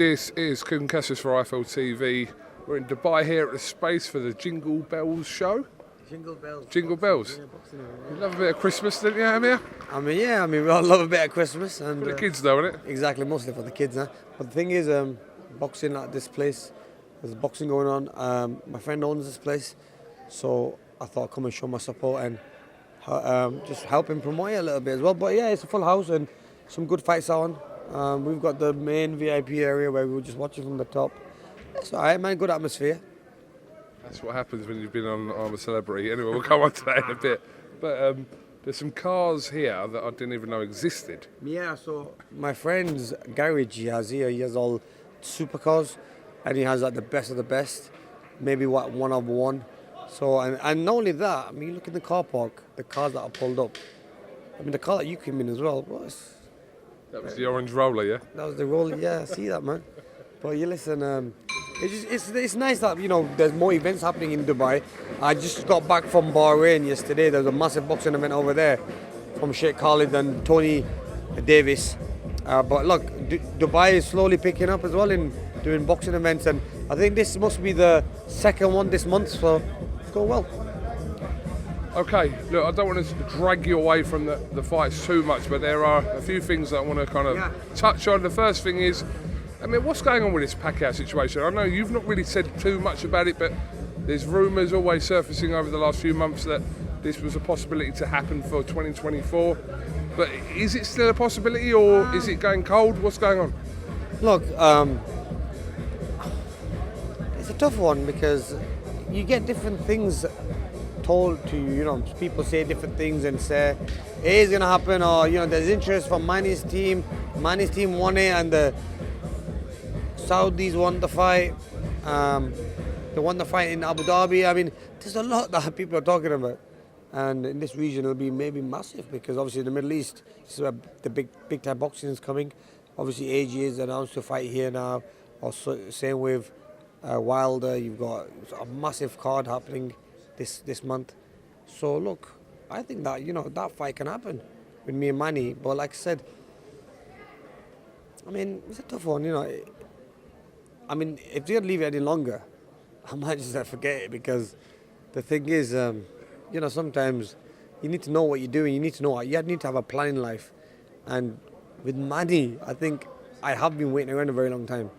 This is KUGAN CASSIUS for IFL TV. We're in Dubai here at the space for the Jingle Bells show. Jingle bells. Jingle bells. You love a bit of Christmas, don't you, Amir? Yeah, we all love a bit of Christmas. And, For the kids though, isn't it? Exactly, mostly for the kids. Huh? But the thing is, boxing at this place, there's boxing going on. My friend owns this place, so I thought I'd come and show my support and just help him promote it a little bit as well. But yeah, it's a full house and some good fights on. We've got the main VIP area where we were just watching from the top. It's alright, man, good atmosphere. That's what happens when you've been on I'm a Celebrity. Anyway, we'll come on to that in a bit. But there's some cars here that I didn't even know existed. Yeah, so my friend's garage he has all supercars, and he has like the best of the best, maybe one of one. So and not only that, I mean, you look in the car park, the cars that are pulled up. I mean, the car that you came in as well. That was the orange roller, yeah? That was the roller, yeah. I see that, man. But you listen, it's nice that, you know, there's more events happening in Dubai. I just got back from Bahrain yesterday. There was a massive boxing event over there from Sheikh Khalid and Tony Davis. But look, Dubai is slowly picking up as well in doing boxing events, and I think this must be the second one this month, so it's going well. Okay, look, I don't want to drag you away from the fights too much, but there are a few things that I want to kind of touch on. The first thing is, I mean, what's going on with this Pacquiao situation? I know you've not really said too much about it, but there's rumours always surfacing over the last few months that this was a possibility to happen for 2024. But is it still a possibility, or is it going cold? What's going on? Look, it's a tough one because you get different things told to you. You know, people say different things and say it is going to happen, or you know, there's interest from Mani's team. Mani's team won it, and the Saudis won the fight. They won the fight in Abu Dhabi. I mean, there's a lot that people are talking about, and in this region it'll be maybe massive because obviously the Middle East, this is where the big time boxing is coming. Obviously AG is announced to fight here now. Also same with Wilder. You've got a massive card happening this month. So look, I think that, you know, that fight can happen with me and Manny. But like I said, I mean, it's a tough one, you know. I mean, if they're gonna leave it any longer, I might just forget it, because the thing is, you know, sometimes you need to know what you're doing. You need to know, you need to have a plan in life. And with Manny, I think I have been waiting around a very long time.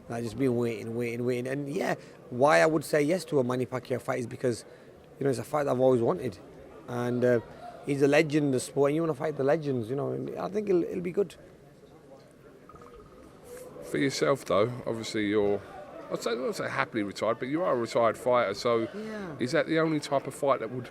I've just been waiting. And yeah, why I would say yes to a Manny Pacquiao fight is because, you know, it's a fight that I've always wanted. And he's a legend in the sport, and you want to fight the legends, you know, and I think it'll be good. For yourself though, obviously you're, I'd not say happily retired, but you are a retired fighter, so Yeah. Is that the only type of fight that would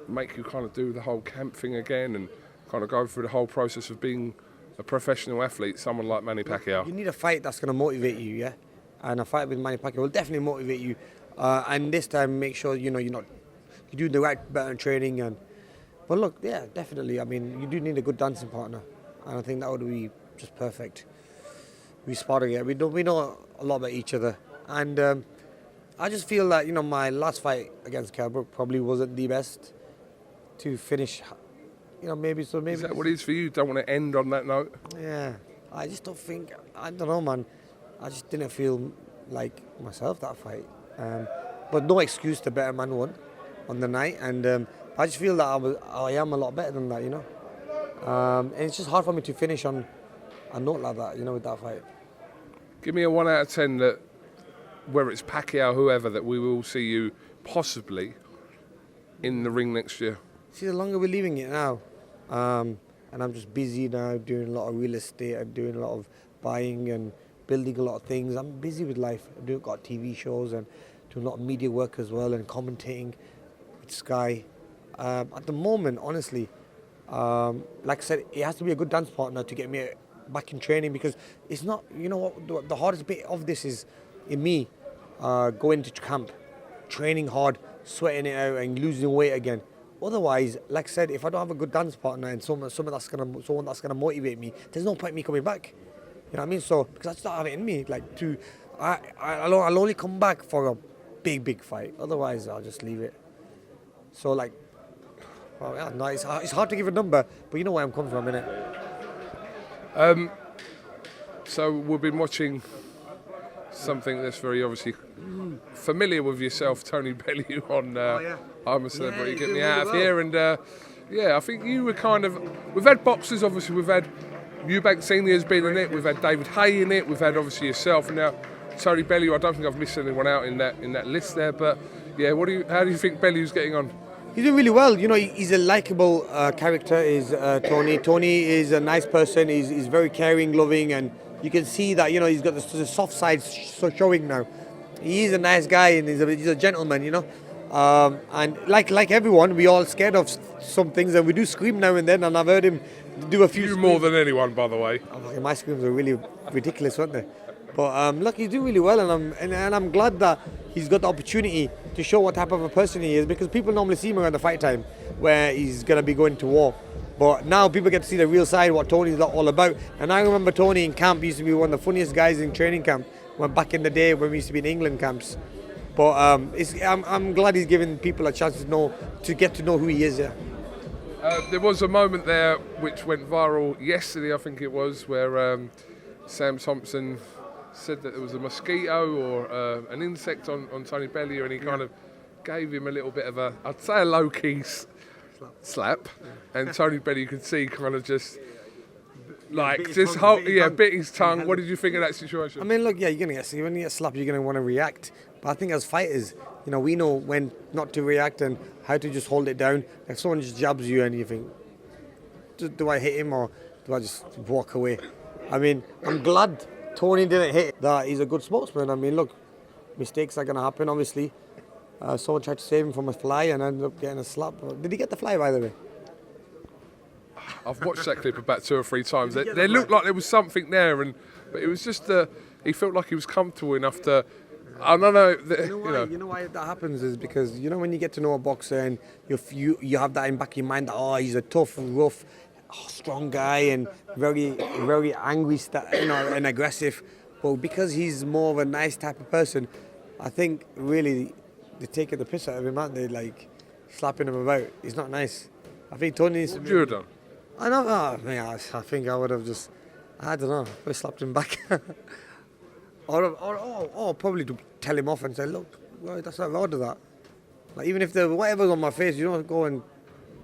make you kind of do the whole camp thing again and kind of go through the whole process of being a professional athlete, someone like Manny Pacquiao? You need a fight that's going to motivate you, yeah? And a fight with Manny Pacquiao will definitely motivate you. And this time, make sure, you know, you do the right better training. But look, yeah, definitely. I mean, you do need a good dancing partner, and I think that would be just perfect. We spar together. We know a lot about each other, and I just feel that, you know, my last fight against Kelbrook probably wasn't the best to finish. You know, maybe. Is that what it is for you? Don't want to end on that note? Yeah, I just don't think. I don't know, man. I just didn't feel like myself that fight. But no excuse, the better man won on the night, and I just feel that I am a lot better than that, you know. And it's just hard for me to finish on a note like that, you know, with that fight. Give me a 1 out of 10 that, whether it's Pacquiao, whoever, that we will see you possibly in the ring next year. See, the longer we're leaving it now, and I'm just busy now doing a lot of real estate and doing a lot of buying and building a lot of things. I'm busy with life. I've got TV shows and doing a lot of media work as well and commentating with Sky. At the moment, honestly, like I said, it has to be a good dance partner to get me back in training, because it's not, you know what, the hardest bit of this is in me, going to camp, training hard, sweating it out and losing weight again. Otherwise, like I said, if I don't have a good dance partner and someone that's gonna motivate me, there's no point in me coming back. You know what I mean? So, because I just don't have it in me, like I'll only come back for a big fight. Otherwise, I'll just leave it. So like, well, yeah, no, it's hard to give a number, but you know where I'm coming from, innit? So we've been watching something that's very obviously familiar with yourself, Tony Bellew, on I'm a Celebrity, Get Me Out of Here. And yeah, I think you were kind of... We've had boxers, obviously. We've had Eubank Senior's been in it. We've had David Hay in it. We've had, obviously, yourself. And now Tony Bellew. I don't think I've missed anyone out in that list there. But, yeah, how do you think Bellew's getting on? He's doing really well. You know, he's a likable character, is Tony. Tony is a nice person. He's very caring, loving, and you can see that, you know, he's got the soft side showing now. He is a nice guy, and he's a gentleman, you know. And like everyone, we all scared of some things, and we do scream now and then. And I've heard him do a few. You more than anyone, by the way. Oh, my screams are really ridiculous, weren't they? But look, he's doing really well, and I'm glad that he's got the opportunity to show what type of a person he is, because people normally see him around the fight time where he's gonna be going to war. But now people get to see the real side, what Tony's all about. And I remember Tony in camp used to be one of the funniest guys in training camp when back in the day when we used to be in England camps. But I'm glad he's giving people a chance to get to know who he is. Yeah. There was a moment there which went viral yesterday, I think it was, where Sam Thompson said that there was a mosquito or an insect on Tony Bellew, and he kind of gave him a little bit of I'd say a low-key slap. And Tony Bellew could see kind of just like bit his tongue. What did you think of that situation? I mean, look, yeah, when you get slapped, you're gonna want to react. But I think as fighters, you know, we know when not to react and how to just hold it down. If someone just jabs you and you think, do I hit him or do I just walk away? I mean, I'm glad Tony didn't hit that. He's a good sportsman. I mean, look, mistakes are gonna happen, obviously. Someone tried to save him from a fly and ended up getting a slap. Did he get the fly, by the way? I've watched that clip about 2 or 3 times. There looked like there was something there, but it was just he felt like he was comfortable enough to. I don't know. You know why that happens is because, you know, when you get to know a boxer and you have that in the back of your mind that, oh, he's a tough, rough, strong guy and very, very angry, and aggressive. But because he's more of a nice type of person, I think really they're taking the piss out of him, aren't they? Like slapping him about. He's not nice. I think Tony needs to. What would you have done? I know. I think I would have just. I don't know. I slapped him back. or probably to tell him off and say, look, well, that's not order that. Like, even if whatever's on my face, you don't go and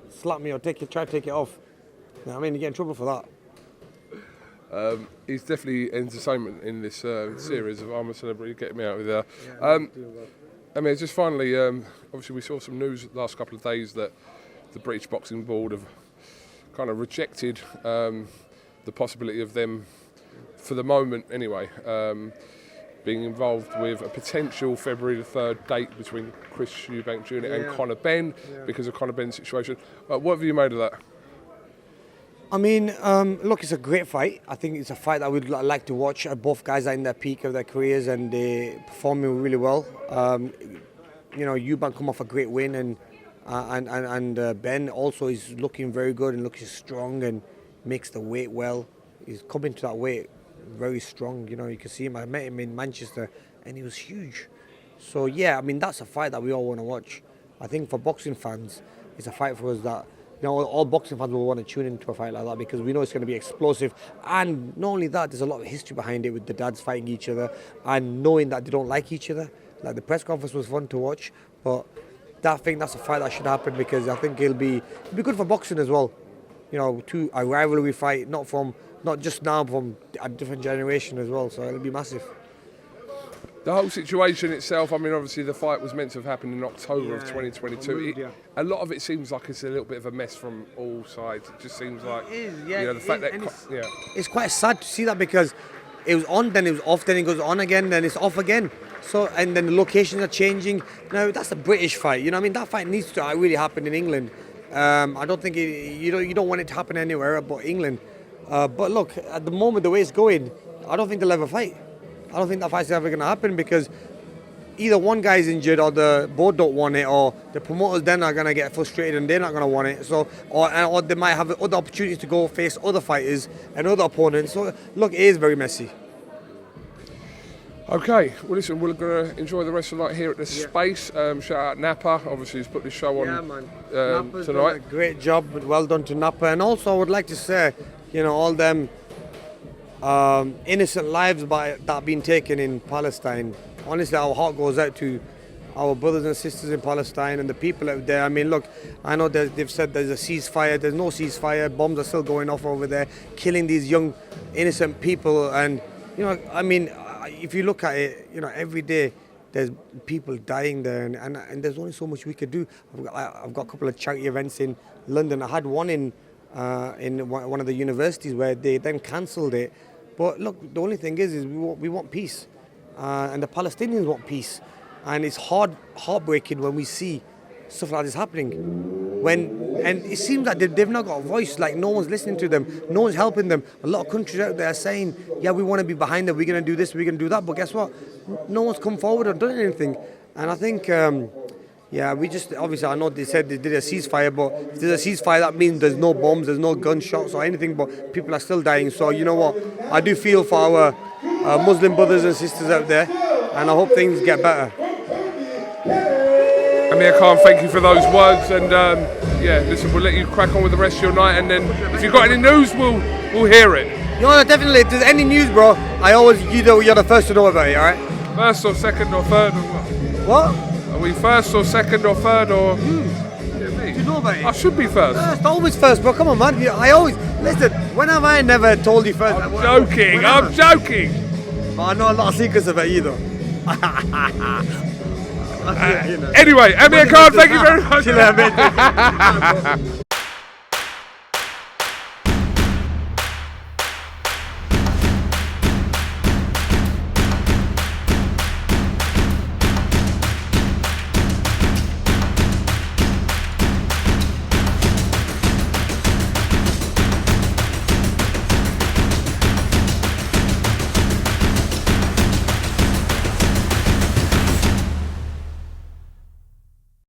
slap me or try to take it off. You know what I mean? You get in trouble for that. He's definitely entertainment in this series of I'm a Celebrity, Get Me Out of There. I mean, just finally, obviously we saw some news the last couple of days that the British Boxing Board have kind of rejected the possibility of them, for the moment anyway, being involved with a potential February the 3rd date between Chris Eubank Jr. and Conor Benn because of Conor Benn's situation. What have you made of that? I mean, look, it's a great fight. I think it's a fight that we'd like to watch. Both guys are in their peak of their careers and they're performing really well. You know, Eubank come off a great win, and Ben also is looking very good and looking strong and makes the weight well. He's coming to that weight very strong. You know, you can see him. I met him in Manchester and he was huge. So yeah, I mean, that's a fight that we all want to watch. I think for boxing fans, it's a fight for us that, you know, all boxing fans will want to tune into a fight like that because we know it's going to be explosive. And not only that, there's a lot of history behind it with the dads fighting each other and knowing that they don't like each other. Like, the press conference was fun to watch, but that's a fight that should happen because I think it'll be good for boxing as well. You know, a rivalry fight, not just now, from a different generation as well. So it'll be massive. The whole situation itself, I mean, obviously the fight was meant to have happened in October of 2022. A lot of it seems like it's a little bit of a mess from all sides. It just seems like, it's quite sad to see that because it was on, then it was off, then it goes on again, then it's off again. So, and then the locations are changing. Now, that's a British fight, you know what I mean? That fight needs to really happen in England. I don't think you don't want it to happen anywhere but England. But look, at the moment, the way it's going, I don't think they'll ever fight. I don't think that fight's ever going to happen because either one guy's injured or the board don't want it, or the promoters then are going to get frustrated and they're not going to want it. So, or they might have other opportunities to go face other fighters and other opponents. So look, it is very messy. Okay, well listen, we're going to enjoy the rest of the night here at the Space. Shout out Napa, obviously he's put this show on Napa's tonight. Done a great job, well done to Napa. And also I would like to say, you know, all them innocent lives that are being taken in Palestine. Honestly, our heart goes out to our brothers and sisters in Palestine and the people out there. I mean, look, I know they've said there's a ceasefire. There's no ceasefire. Bombs are still going off over there, killing these young, innocent people. And, you know, I mean, if you look at it, you know, every day there's people dying there, and there's only so much we could do. I've got a couple of charity events in London. I had one in one of the universities where they then cancelled it. But look, the only thing is we want peace, and the Palestinians want peace. And it's heartbreaking when we see stuff like this happening. And it seems like they've not got a voice, like no one's listening to them, no one's helping them. A lot of countries out there are saying, yeah, we want to be behind them, we're going to do this, we're going to do that. But guess what? No one's come forward or done anything. And I think, yeah, we just, obviously I know they said they did a ceasefire, but if there's a ceasefire, that means there's no bombs, there's no gunshots or anything, but people are still dying. So you know what? I do feel for our Muslim brothers and sisters out there, and I hope things get better. Amir Khan, thank you for those words, and yeah, listen, we'll let you crack on with the rest of your night, and then if you've got any news, we'll hear it. No, definitely. If there's any news, bro, you're the first to know about it. All right. First or second or third or what? What? Are we first or second or third or? Yeah, me. Do you know about it? I should be first. Always first, bro. Come on, man. I always listen. When have I never told you first? I'm joking. I'm joking. But I know a lot of secrets about you, though. Anyway, Amir Khan, thank you very much.